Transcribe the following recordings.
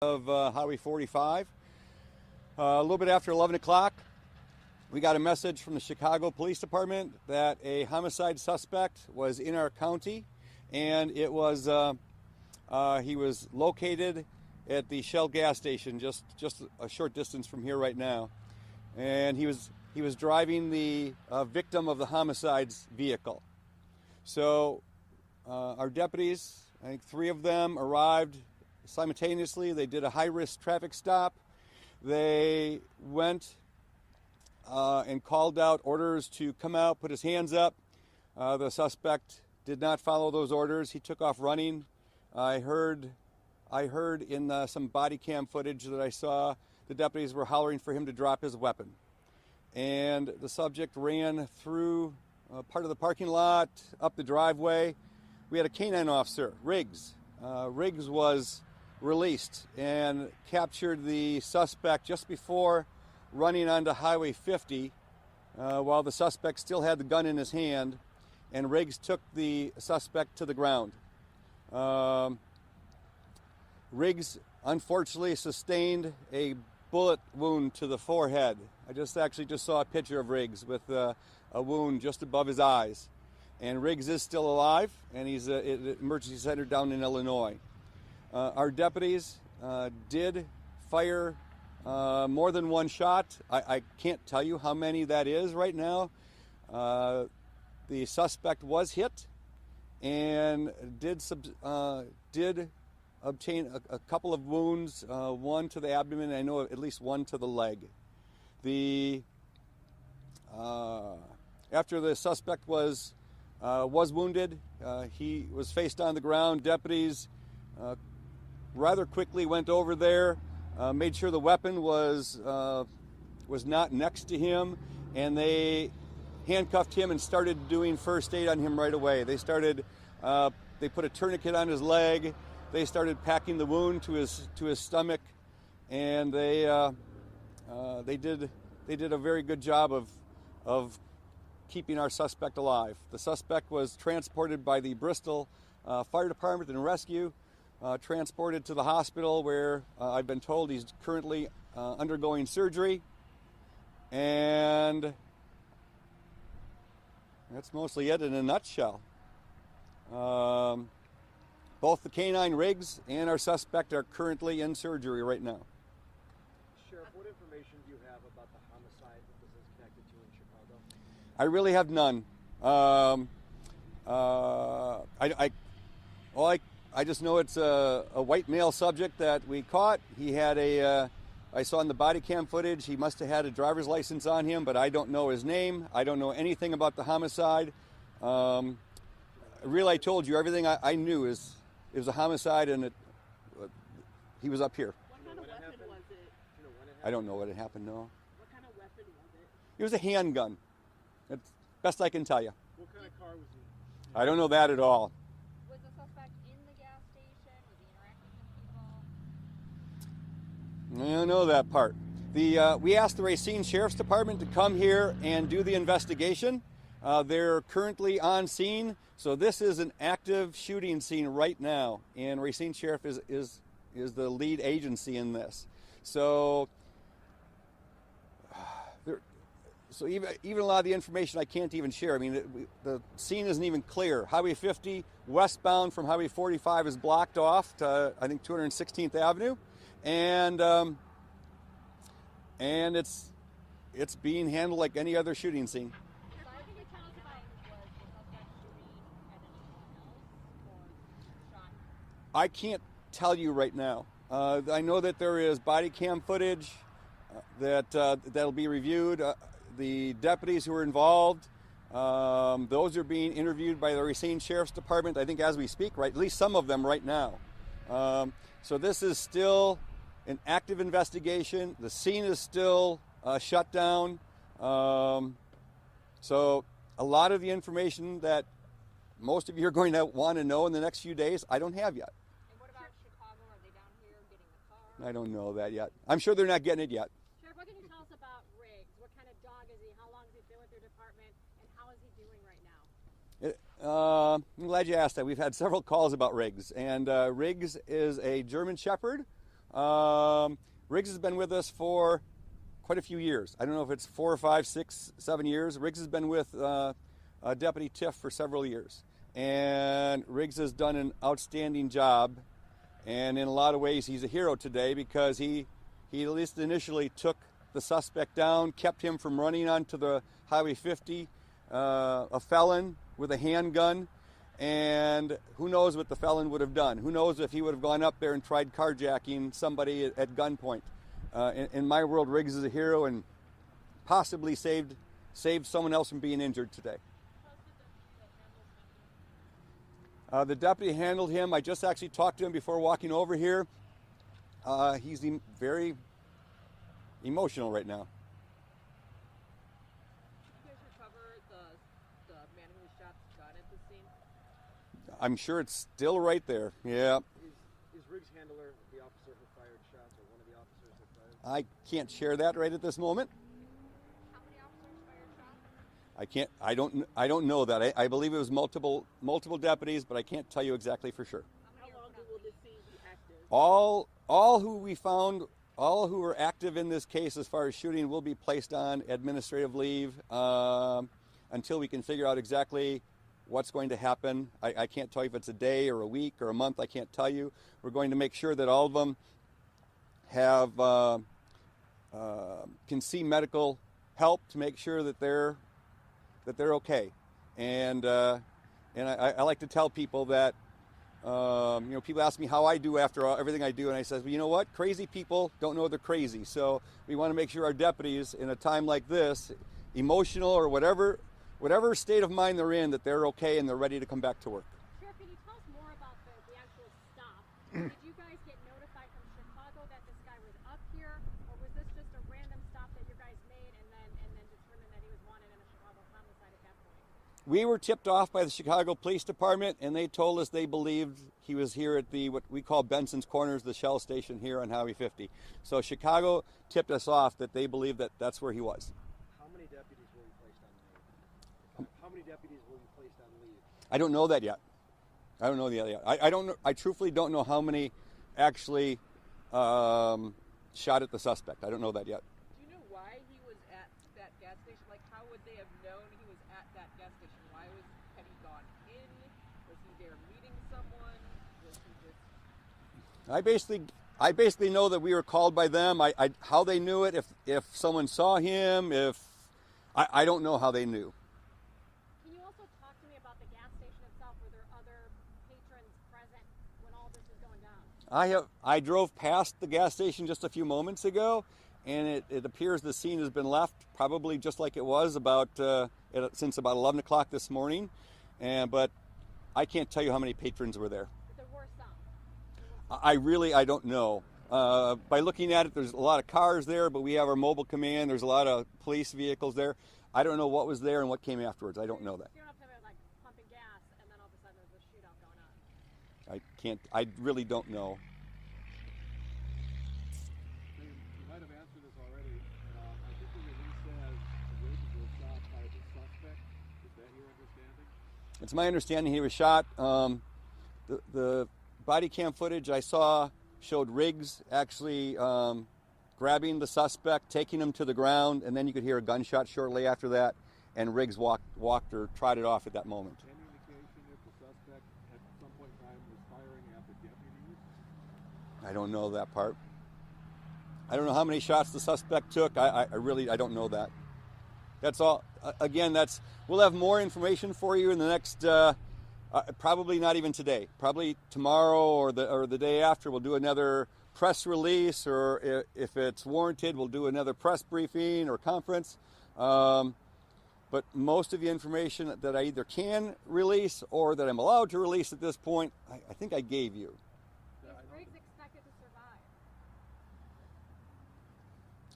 of Highway 45. A little bit after 11 o'clock, we got a message from the Chicago Police Department that a homicide suspect was in our county, and it was he was located at the Shell gas station, just a short distance from here right now, and he was driving the victim of the homicide's vehicle. So our deputies, I think 3 of them, arrived simultaneously. They did a high-risk traffic stop. They went and called out orders to come out, put his hands up. The suspect did not follow those orders. He took off running. I heard in some body cam footage that I saw, the deputies were hollering for him to drop his weapon. And the subject ran through part of the parking lot, up the driveway. We had a canine officer, Riggs. Riggs was released and captured the suspect just before running onto Highway 50 while the suspect still had the gun in his hand, and Riggs took the suspect to the ground. Riggs unfortunately sustained a bullet wound to the forehead. I actually just saw a picture of Riggs with a wound just above his eyes. And Riggs is still alive, and he's at an emergency center down in Illinois. Our deputies did fire more than one shot. I can't tell you how many that is right now. The suspect was hit and did obtain a couple of wounds, one to the abdomen, and I know at least one to the leg. After the suspect was wounded, he was faced on the ground. Deputies rather quickly went over there, made sure the weapon was not next to him, and they handcuffed him and started doing first aid on him right away. They put a tourniquet on his leg. They started packing the wound to his stomach, and they did a very good job of keeping our suspect alive. The suspect was transported by the Bristol Fire Department and Rescue, transported to the hospital where I've been told he's currently undergoing surgery, and that's mostly it in a nutshell. Both the canine Riggs and our suspect are currently in surgery right now. Sheriff, what information do you have about the homicide that this is connected to in Chicago? I really have none. I just know it's a white male subject that we caught. He had I saw in the body cam footage, he must have had a driver's license on him, but I don't know his name. I don't know anything about the homicide. Really, I told you everything I knew is it was a homicide, and he was up here. What kind of weapon was it? I don't know what had happened, no. What kind of weapon was it? It was a handgun. That's best I can tell you. What kind of car was he? I don't know that at all. Was the suspect in the gas station? Was he interacting with people? I don't know that part. We asked the Racine Sheriff's Department to come here and do the investigation. They're currently on scene, so this is an active shooting scene right now, and Racine Sheriff is the lead agency in this. So even a lot of the information I can't even share. I mean, the scene isn't even clear. Highway 50 westbound from Highway 45 is blocked off to, I think, 216th Avenue, and it's being handled like any other shooting scene. I can't tell you right now. I know that there is body cam footage that'll be reviewed. The deputies who were involved, those are being interviewed by the Racine Sheriff's Department, I think as we speak, right? At least some of them right now. So this is still an active investigation. The scene is still shut down. So a lot of the information that most of you are going to want to know in the next few days, I don't have yet. And what about Chicago? Are they down here getting the car? I don't know that yet. I'm sure they're not getting it yet. Sheriff, what can you tell us about Riggs? What kind of dog is he? How long has he been with your department? And how is he doing right now? I'm glad you asked that. We've had several calls about Riggs. And Riggs is a German Shepherd. Riggs has been with us for quite a few years. I don't know if it's 4 or 5, 6, 7 years. Riggs has been with Deputy Tiff for several years. And Riggs has done an outstanding job. And in a lot of ways, he's a hero today because he at least initially took the suspect down, kept him from running onto the Highway 50, a felon with a handgun. And who knows what the felon would have done? Who knows if he would have gone up there and tried carjacking somebody at gunpoint? In my world, Riggs is a hero and possibly saved someone else from being injured today. The deputy handled him. I just actually talked to him before walking over here. He's very emotional right now. Did you guys recover the man who was shot gun at the scene? I'm sure it's still right there. Yeah. Is Riggs' handler the officer who fired shots, or one of the officers who fired? I can't share that right at this moment. How many officers fired shots? I don't know that. I believe it was multiple deputies, but I can't tell you exactly for sure. How long will this scene be active? All who we found, all who were active in this case as far as shooting will be placed on administrative leave until we can figure out exactly what's going to happen. I can't tell you if it's a day or a week or a month. I can't tell you. We're going to make sure that all of them have can see medical help to make sure that they're okay. And I like to tell people that people ask me how I do after everything I do, and I says, well, you know what? Crazy people don't know they're crazy. So we want to make sure our deputies, in a time like this, emotional or whatever state of mind they're in, that they're okay and they're ready to come back to work. Sheriff, can you tell us more about the actual stop? Did you guys get notified from Chicago that this guy was up here, or was this just a random stop that you guys made and then determined that he was wanted in a Chicago homicide at that point? We were tipped off by the Chicago Police Department, and they told us they believed he was here at what we call Benson's Corners, the Shell station here on Highway 50. So Chicago tipped us off that they believed that that's where he was. How many deputies were you placed on leave? How many deputies were you placed on leave? I don't know that yet. I don't know that yet. I don't know. I truthfully don't know how many actually shot at the suspect. I don't know that yet. Do you know why he was at that gas station? Like, how would they have known he was at that gas station? Had he gone in? Was he there meeting someone? Was he just... I basically know that we were called by them. How they knew it, if someone saw him, I don't know how they knew. Can you also talk to me about the gas station itself? Were there other patrons present when all this was going down? I drove past the gas station just a few moments ago, and it appears the scene has been left probably just like it was since about 11 o'clock this morning. But I can't tell you how many patrons were there. There were some. I don't know. By looking at it, there's a lot of cars there, but we have our mobile command. There's a lot of police vehicles there. I don't know what was there and what came afterwards. I don't know that. You don't have to like pumping gas and then all of a sudden there's a shootout going on. I really don't know. You might have answered this already. I think the release says Riggs was shot by the suspect. Is that your understanding? It's my understanding he was shot. The body cam footage I saw showed Riggs actually grabbing the suspect, taking him to the ground, and then you could hear a gunshot shortly after that, and Riggs walked or trotted off at that moment. Any indication if the suspect at some point in time was firing at the deputies? I don't know that part. I don't know how many shots the suspect took. I really don't know that. That's all. Again, we'll have more information for you in the next. Probably not even today. Probably tomorrow or the day after. We'll do another press release, or if it's warranted, we'll do another press briefing or conference. But most of the information that I either can release or that I'm allowed to release at this point, I think I gave you. Is Riggs expected to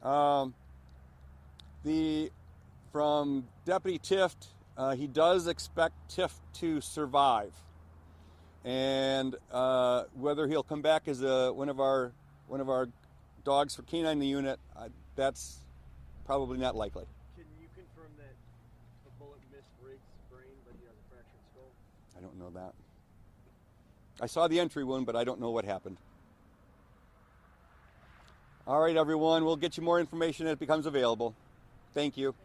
survive? From Deputy Tift, he does expect Tift to survive, and whether he'll come back as one of our dogs for canine in the unit, that's probably not likely. Can you confirm that the bullet missed Riggs' brain, but he has a fractured skull? I don't know that. I saw the entry wound, but I don't know what happened. All right, everyone. We'll get you more information as it becomes available. Thank you.